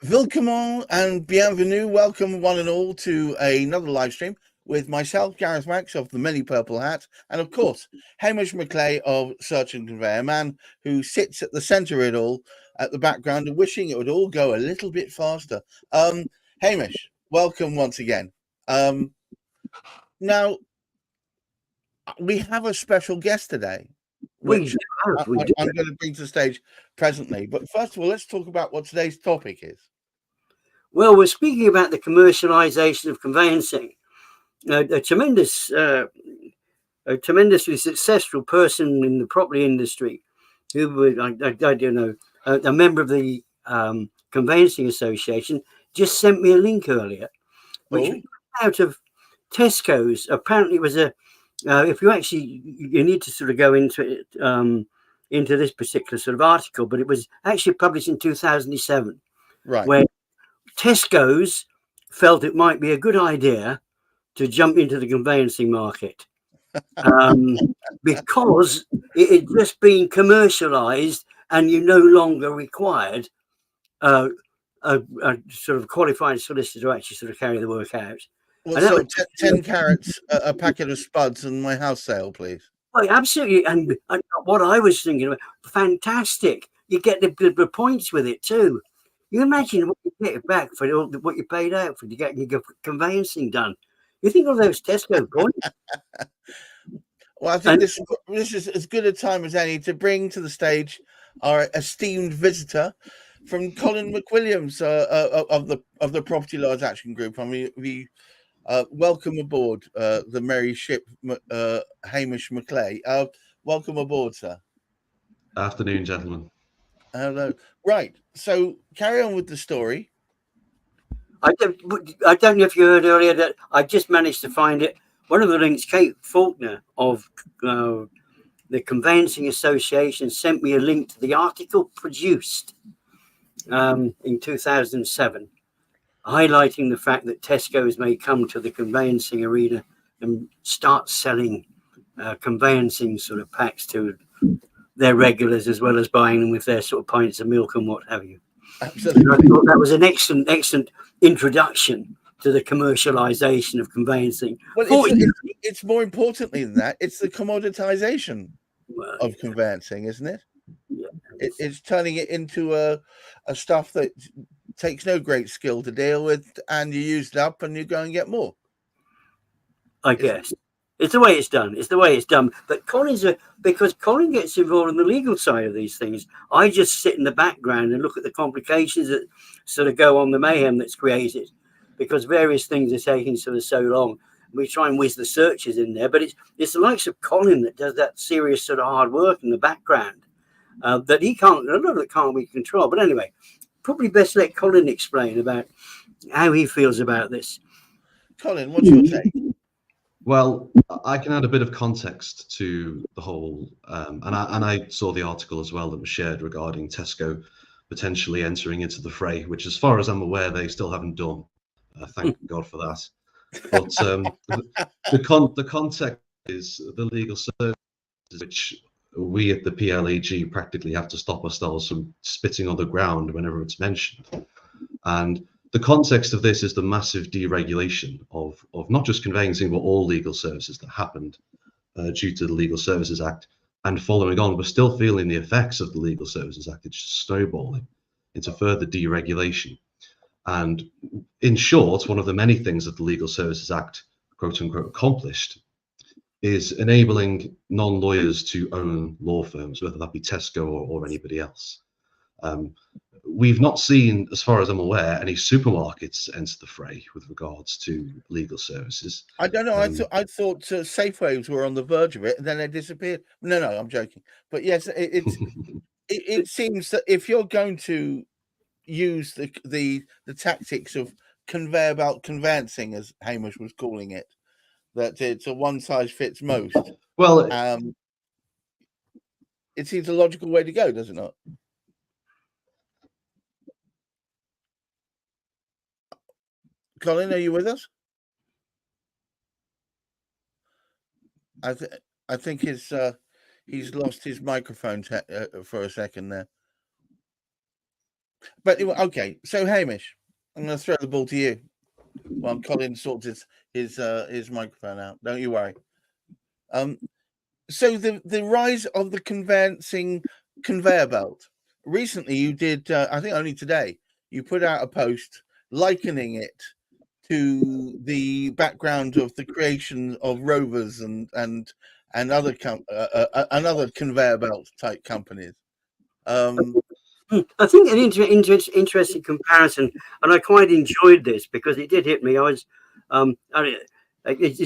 Willkommen and bienvenue. Welcome one and all to another live stream with myself, Gareth Max of the Many Purple Hat, and of course, Hamish McLay of Search and Convey, a man who sits at the centre of it all, at the background, and wishing it would all go a little bit faster. Hamish, welcome once again. Now, we have a special guest today, which I'm going to bring to the stage presently. But first of all, let's talk about what today's topic is. Well, we're speaking about the commercialisation of conveyancing. A tremendously successful person in the property industry, who was, I don't know, a member of the Conveyancing Association, just sent me a link earlier, which was out of Tesco's. Apparently, it was if you need to sort of go into it, into this particular sort of article, but it was actually published in 2007, right? Where Tesco's felt it might be a good idea to jump into the conveyancing market because it had just been commercialised and you no longer required a sort of qualified solicitor to actually sort of carry the work out. Well, so 10 carats, a packet of spuds, and my house sale, please. Well, absolutely. And what I was thinking about, fantastic. You get the points with it too. You imagine what you get back for what you paid out for to get your conveyancing done. You think of those Tesco points? Well, I think this is as good a time as any to bring to the stage our esteemed visitor from Colin McWilliams of the Property Lawyers Action Group. I mean, we welcome aboard the merry ship, Hamish McLay. Welcome aboard, sir. Afternoon, gentlemen. Hello. Right. So carry on with the story. I don't know if you heard earlier that I just managed to find it. One of the links, Kate Faulkner of the Conveyancing Association, sent me a link to the article produced in 2007, highlighting the fact that Tesco's may come to the conveyancing arena and start selling conveyancing sort of packs to their regulars, as well as buying them with their sort of pints of milk and what have you. Absolutely. I thought that was an excellent introduction to the commercialisation of conveyancing. Well, it's more importantly than that. It's the commoditization of conveyancing, isn't it? Yeah. It's turning it into a stuff that takes no great skill to deal with, and you use it up and you go and get more. I guess. It's the way it's done. But because Colin gets involved in the legal side of these things, I just sit in the background and look at the complications that sort of go on, the mayhem that's created, because various things are taking sort of so long. We try and whiz the searches in there, but it's the likes of Colin that does that serious sort of hard work in the background that he can't, a lot of it can't be controlled. But anyway, probably best let Colin explain about how he feels about this. Colin, what's your take? Well, I can add a bit of context to the whole, and I saw the article as well that was shared regarding Tesco potentially entering into the fray, which, as far as I'm aware, they still haven't done. Thank God for that. But the context is the legal services, which we at the PLAG practically have to stop ourselves from spitting on the ground whenever it's mentioned. And the context of this is the massive deregulation of not just conveyancing, but all legal services that happened due to the Legal Services Act. And following on, we're still feeling the effects of the Legal Services Act. It's just snowballing into further deregulation. And in short, one of the many things that the Legal Services Act, quote unquote, accomplished is enabling non-lawyers to own law firms, whether that be Tesco or anybody else. We've not seen, as far as I'm aware, any supermarkets enter the fray with regards to legal services. I don't know. I thought Safeways were on the verge of it, and then they disappeared. No, I'm joking. But yes, it seems that if you're going to use the tactics of conveyor belt conveyancing, as Hamish was calling it, that it's a one size fits most. Well, it seems a logical way to go, does it not? Colin, are you with us? I think he's lost his microphone for a second there. But okay, so Hamish, I'm going to throw the ball to you while Colin sorts his microphone out. Don't you worry. So the rise of the conveyancing conveyor belt. Recently, you did, I think only today, you put out a post likening it to the background of the creation of Rovers and other another conveyor belt type companies. I think an interesting comparison, and I quite enjoyed this because it did hit me. It's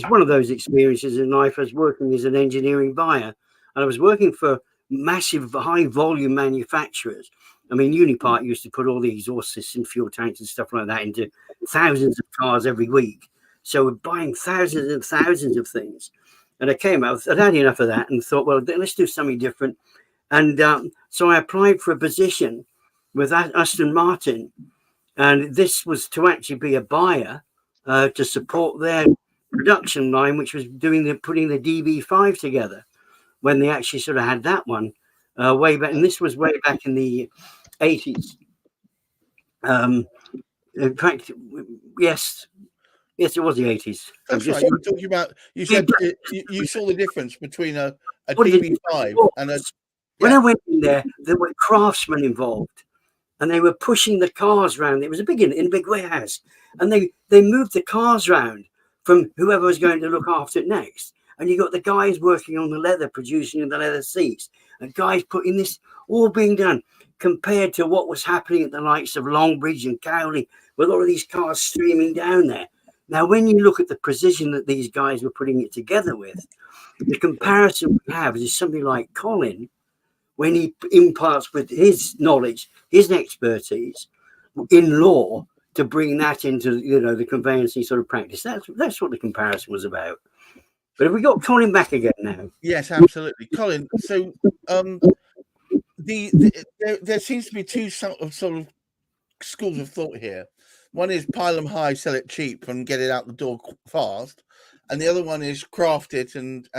one of those experiences in life. I was working as an engineering buyer, and I was working for massive, high volume manufacturers. I mean, Unipart used to put all the exhaust system, fuel tanks, and stuff like that into thousands of cars every week. So we're buying thousands and thousands of things. And I came out, I'd had enough of that, and thought, well, let's do something different. And so I applied for a position with Aston Martin, and this was to actually be a buyer to support their production line, which was putting the DB5 together when they actually sort of had that one way back. And this was way back in the 80s. In fact, yes, it was the 80s. That's right. You were talking about. You said you saw the difference between a DB5 and a. When I went in there were craftsmen involved, and they were pushing the cars around. It was in a big warehouse, and they moved the cars around from whoever was going to look after it next. And you got the guys working on the leather, producing the leather seats, and guys putting this all being done, compared to what was happening at the likes of Longbridge and Cowley, with all of these cars streaming down there. Now, when you look at the precision that these guys were putting it together with, the comparison we have is somebody like Colin, when he imparts with his knowledge, his expertise in law, to bring that into the conveyancing sort of practice. That's what the comparison was about. But have we got Colin back again now? Yes, absolutely, Colin. So there seems to be two sort of schools of thought here. One is pile them high, sell it cheap, and get it out the door fast, and the other one is craft it and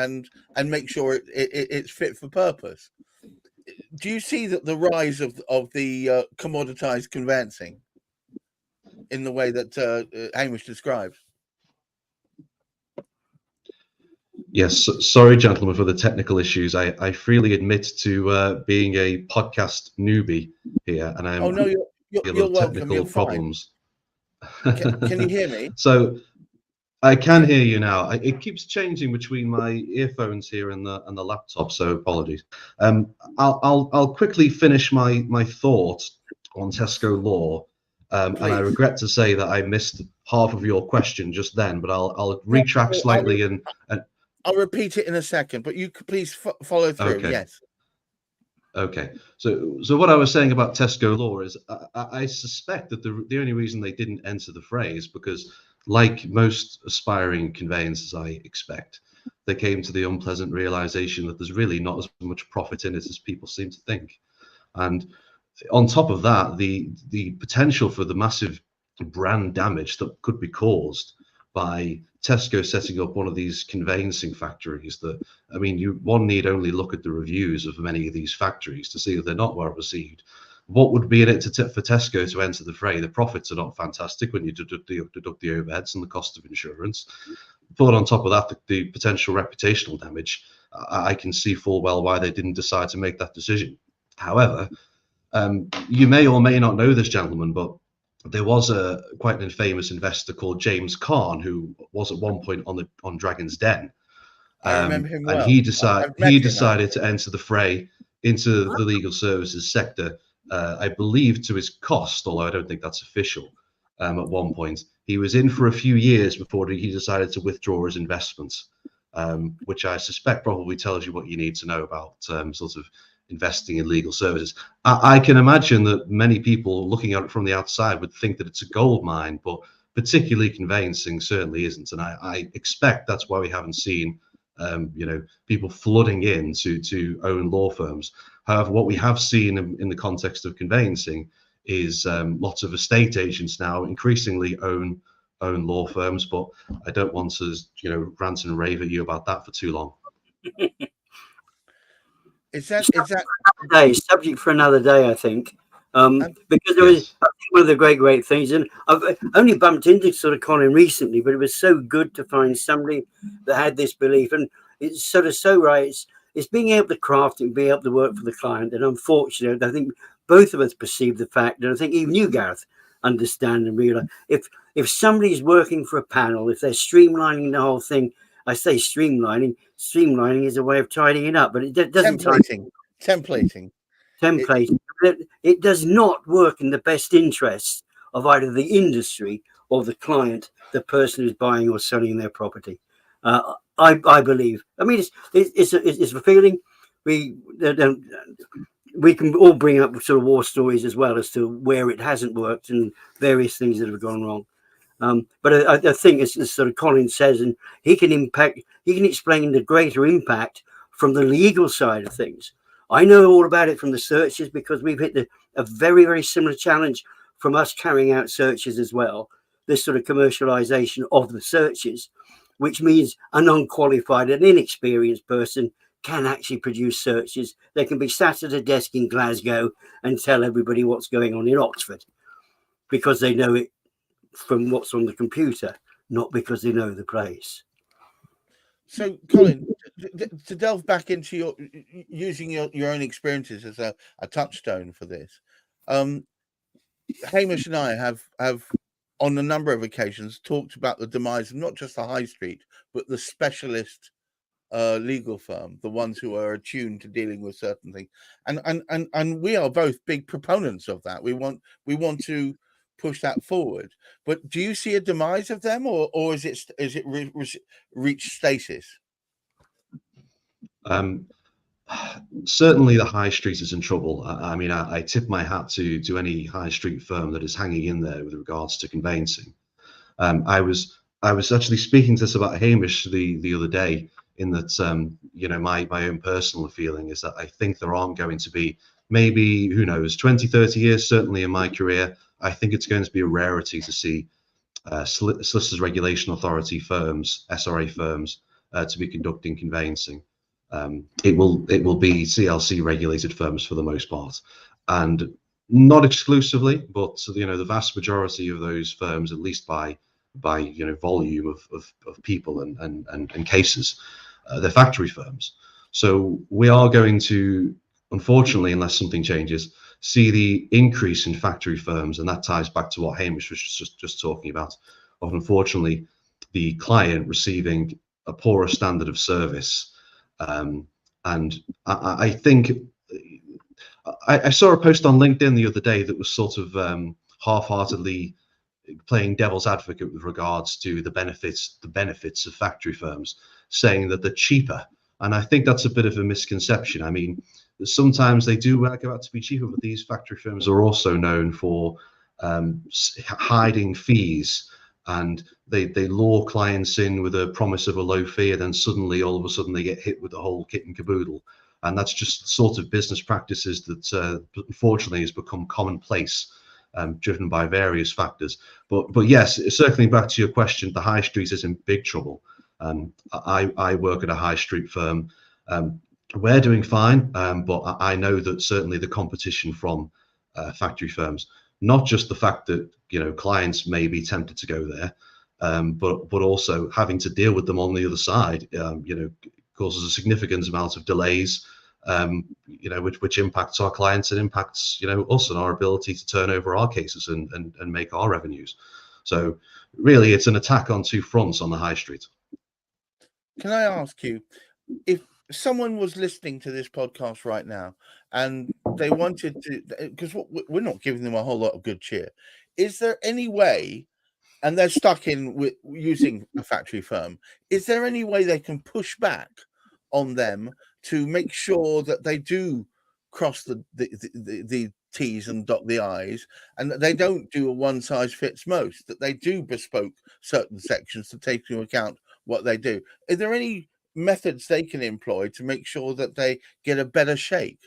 make sure it's fit for purpose. Do you see that the rise of the commoditized conveyancing in the way that Hamish describes? Yes, sorry, gentlemen, for the technical issues. I freely admit to being a podcast newbie here, and I'm you're welcome. technical You're problems. Can you hear me? So I can hear you now. It keeps changing between my earphones here and the laptop, so apologies. I'll quickly finish my thought on Tesco law, and I regret to say that I missed half of your question just then, but I'll retract slightly and I'll repeat it in a second, but you could please follow through. Okay. Yes. Okay. So what I was saying about Tesco law is I suspect that the only reason they didn't enter the fray is because, like most aspiring conveyancers, I expect, they came to the unpleasant realization that there's really not as much profit in it as people seem to think. And on top of that, the potential for the massive brand damage that could be caused by Tesco setting up one of these conveyancing factories that, I mean, one need only look at the reviews of many of these factories to see that they're not well received. What would be in it for Tesco to enter the fray? The profits are not fantastic when you deduct the overheads and the cost of insurance. But on top of that, the potential reputational damage, I can see full well why they didn't decide to make that decision. However, you may or may not know this, gentleman, but there was quite an famous investor called James Caan, who was at one point on Dragon's Den. I remember him well. And he decided to enter the fray into the legal services sector. I believe to his cost, although I don't think that's official. At one point, he was in for a few years before he decided to withdraw his investments, which I suspect probably tells you what you need to know about sort of investing in legal services. I can imagine that many people looking at it from the outside would think that it's a gold mine, but particularly conveyancing certainly isn't. And I expect that's why we haven't seen people flooding in to own law firms. However, what we have seen in the context of conveyancing is lots of estate agents now increasingly own law firms, but I don't want to rant and rave at you about that for too long. Is that subject for another day? I think Because there was, I think, one of the great things, and I've only bumped into sort of Colin recently, but it was so good to find somebody that had this belief, and it's sort of so right. It's being able to craft and being able to work for the client. And unfortunately, I think both of us perceive the fact, and I think even you, Gareth, understand and realize if somebody's working for a panel, if they're streamlining the whole thing, I say streamlining is a way of tidying it up, but it doesn't templating. It does not work in the best interests of either the industry or the client, the person who's buying or selling their property. I believe. I mean, it's a feeling. We can all bring up sort of war stories as well as to where it hasn't worked and various things that have gone wrong. But I think it's sort of Colin says, and he can explain the greater impact from the legal side of things. I know all about it from the searches because we've hit a very, very similar challenge from us carrying out searches as well. This sort of commercialization of the searches, which means an unqualified and inexperienced person can actually produce searches. They can be sat at a desk in Glasgow and tell everybody what's going on in Oxford because they know it from what's on the computer, not because they know the place. So, Colin, to delve back into using your own experiences as a touchstone for this, Hamish and I have on a number of occasions talked about the demise of not just the high street, but the specialist legal firm, the ones who are attuned to dealing with certain things, and we are both big proponents of that. We want to push that forward. But do you see a demise of them, or is it reached stasis? Certainly the high street is in trouble. I mean, I tip my hat to any high street firm that is hanging in there with regards to conveyancing. I was actually speaking to this about Hamish the other day, in that my own personal feeling is that I think there aren't going to be, maybe, who knows, 20, 30 years, certainly in my career, I think it's going to be a rarity to see Solicitors Regulation Authority firms, SRA firms, to be conducting conveyancing. It will be CLC regulated firms for the most part, and not exclusively, but the vast majority of those firms, at least by volume of people and cases, they're factory firms. So we are going to, unfortunately, unless something changes, see the increase in factory firms, and that ties back to what Hamish was just talking about, of unfortunately the client receiving a poorer standard of service. And I think I saw a post on LinkedIn the other day that was sort of half-heartedly playing devil's advocate with regards to the benefits of factory firms, saying that they're cheaper. And I think that's a bit of a misconception. I mean, sometimes they do work out to be cheaper, but these factory firms are also known for hiding fees, and they lure clients in with a promise of a low fee, and then suddenly, all of a sudden, they get hit with the whole kit and caboodle. And that's just the sort of business practices that unfortunately has become commonplace, driven by various factors. But yes, circling back to your question, the high street is in big trouble. I work at a high street firm. We're doing fine, but I know that certainly the competition from factory firms, not just the fact that clients may be tempted to go there, but also having to deal with them on the other side, causes a significant amount of delays, which impacts our clients and impacts us and our ability to turn over our cases and make our revenues. So really, it's an attack on two fronts on the high street. Can I ask you, if someone was listening to this podcast right now and they wanted to, because we're not giving them a whole lot of good cheer, is there any way, and they're stuck in with using a factory firm, is there any way they can push back on them to make sure that they do cross the T's and dot the I's, and that they don't do a one size fits most, that they do bespoke certain sections to take into account what they do? Are there any methods they can employ to make sure that they get a better shake?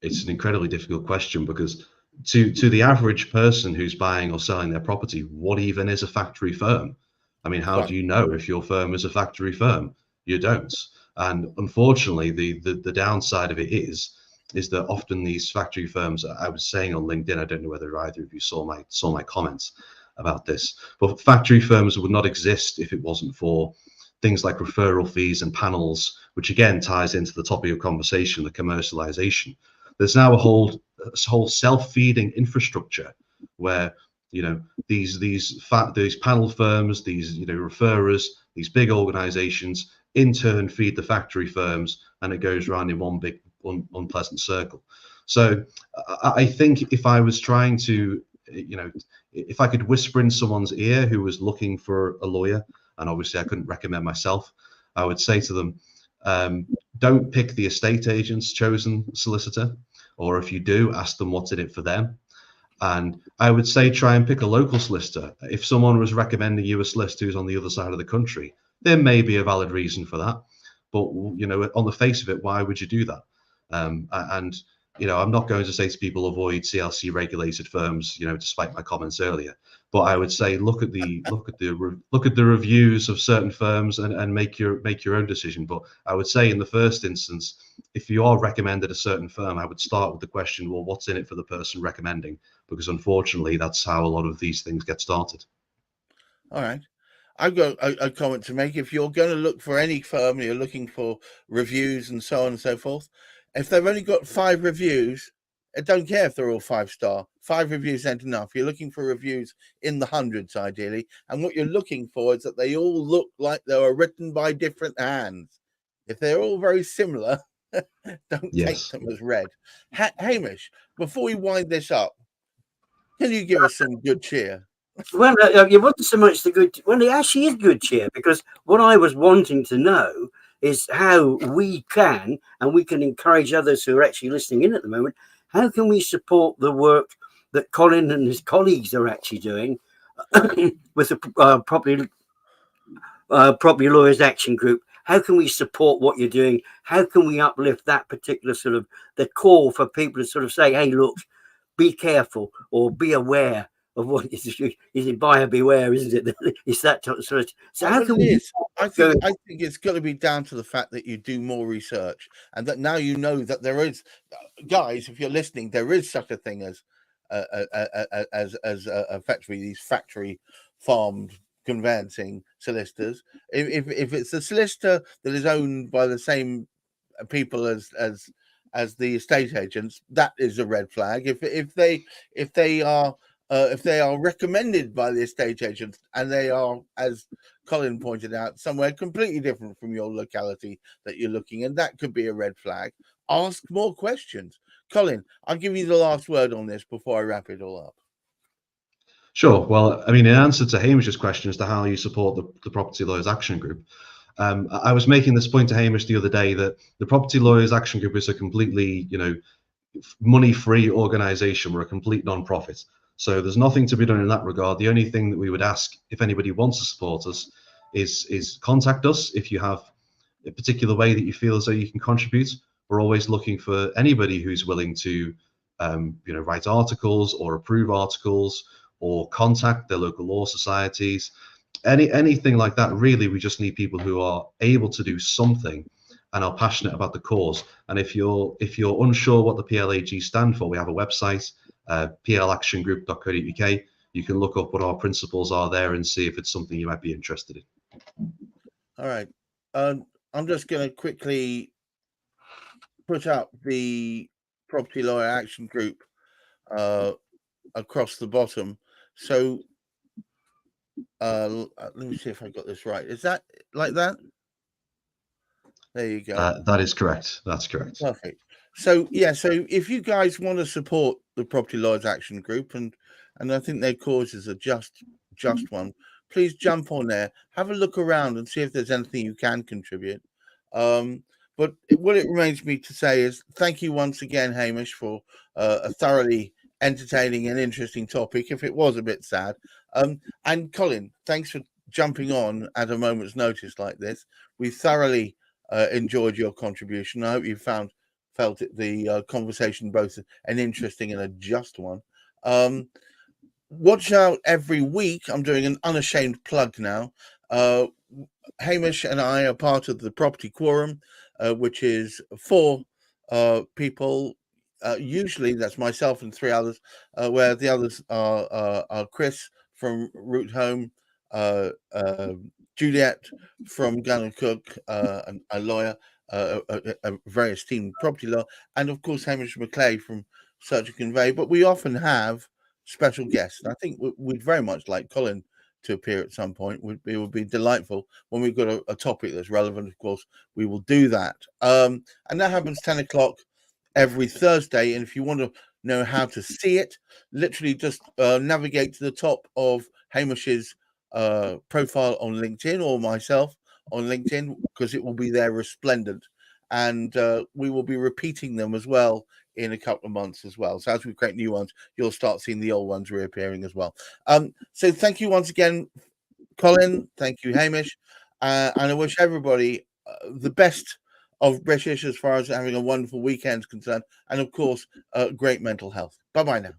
It's an incredibly difficult question, because to the average person who's buying or selling their property, what even is a factory firm? I mean, how do you know if your firm is a factory firm? You don't. And unfortunately, the downside of it is is that often these factory firms, I was saying on LinkedIn, I don't know whether either of you saw my comments about this, but factory firms would not exist if it wasn't for things like referral fees and panels, which again ties into the topic of conversation, the commercialization. There's now a whole self-feeding infrastructure where, you know, these panel firms, these, you know, referrers, these big organizations in turn feed the factory firms, and it goes around in one big unpleasant circle. So I think if I was trying to, you know, if I could whisper in someone's ear who was looking for a lawyer, and obviously I couldn't recommend myself, I would say to them, don't pick the estate agent's chosen solicitor, or if you do, ask them what's in it for them. And I would say try and pick a local solicitor. If someone was recommending you a solicitor who's on the other side of the country, there may be a valid reason for that. But, you know, on the face of it, why would you do that? And, you know, I'm not going to say to people avoid CLC regulated firms, you know, despite my comments earlier. But I would say look at the reviews of certain firms and make your own decision. But I would say in the first instance, if you are recommended a certain firm, I would start with the question, well, what's in it for the person recommending? Because unfortunately, that's how a lot of these things get started. All right. I've got a comment to make. If you're going to look for any firm, you're looking for reviews and so on and so forth, if they've only got 5 reviews, I don't care if they're all 5-star. 5 reviews ain't enough. You're looking for reviews in the hundreds, ideally. And what you're looking for is that they all look like they were written by different hands. If they're all very similar, don't take them as read. Hamish, before we wind this up, can you give us some good cheer? Well, it wasn't so much the good. Well, it actually is good cheer, because what I was wanting to know is how we can encourage others who are actually listening in at the moment. How can we support the work that Colin and his colleagues are actually doing with the Property Lawyers Action Group? How can we support what you're doing? How can we uplift that particular sort of the call for people to sort of say, hey, look, be careful or be aware of what is it, buyer beware, isn't it? It's that sort of. So how can we? I think it's got to be down to the fact that you do more research, and that now you know that there is, guys, if you're listening, there is such a thing as effectively these factory farmed conveyancing solicitors. If it's a solicitor that is owned by the same people as the estate agents, that is a red flag. If they are recommended by the estate agents and they are, as Colin pointed out, somewhere completely different from your locality that you're looking in, that could be a red flag. Ask more questions. Colin, I'll give you the last word on this before I wrap it all up. Sure. Well, I mean, in answer to Hamish's question as to how you support the Property Lawyers Action Group, I was making this point to Hamish the other day that the Property Lawyers Action Group is a completely, you know, money-free organization. We're a complete non-profit. So there's nothing to be done in that regard. The only thing that we would ask, if anybody wants to support us, is contact us if you have a particular way that you feel as though you can contribute. We're always looking for anybody who's willing to, you know, write articles or approve articles or contact their local law societies, anything like that. Really, we just need people who are able to do something and are passionate about the cause. And if you're unsure what the PLAG stand for, we have a website, plactiongroup.co.uk. You can look up what our principles are there and see if it's something you might be interested in. All right. I'm just going to quickly put up the Property Lawyer Action Group across the bottom. So let me see if I got this right. Is that like that? There you go. That is correct. That's correct. Perfect. So yeah, so if you guys want to support the Property Lawyers Action Group, and I think their cause is a just one, please jump on there, have a look around and see if there's anything you can contribute. But what it remains me to say is thank you once again, Hamish, for a thoroughly entertaining and interesting topic, if it was a bit sad. And Colin, thanks for jumping on at a moment's notice like this. We thoroughly enjoyed your contribution. I hope you felt the conversation both an interesting and a just one. Watch out every week. I'm doing an unashamed plug now. Hamish and I are part of the Property Quorum, which is 4 people. Usually that's myself and 3 others, where the others are Chris from Root Home, Juliet from Gunn & Cook, a lawyer, a very esteemed property lawyer, and of course Hamish McLay from Search and Convey. But we often have special guests. And I think we'd very much like Colin to appear at some point. It would be delightful when we've got a topic that's relevant. Of course, we will do that. And that happens 10 o'clock every Thursday. And if you want to know how to see it, literally just navigate to the top of Hamish's profile on LinkedIn, or myself on LinkedIn, because it will be there resplendent. And we will be repeating them as well in a couple of months as well. So as we create new ones, you'll start seeing the old ones reappearing as well. So thank you once again, Colin. Thank you, Hamish. And I wish everybody the best of British as far as having a wonderful weekend is concerned. And of course, great mental health. Bye-bye now.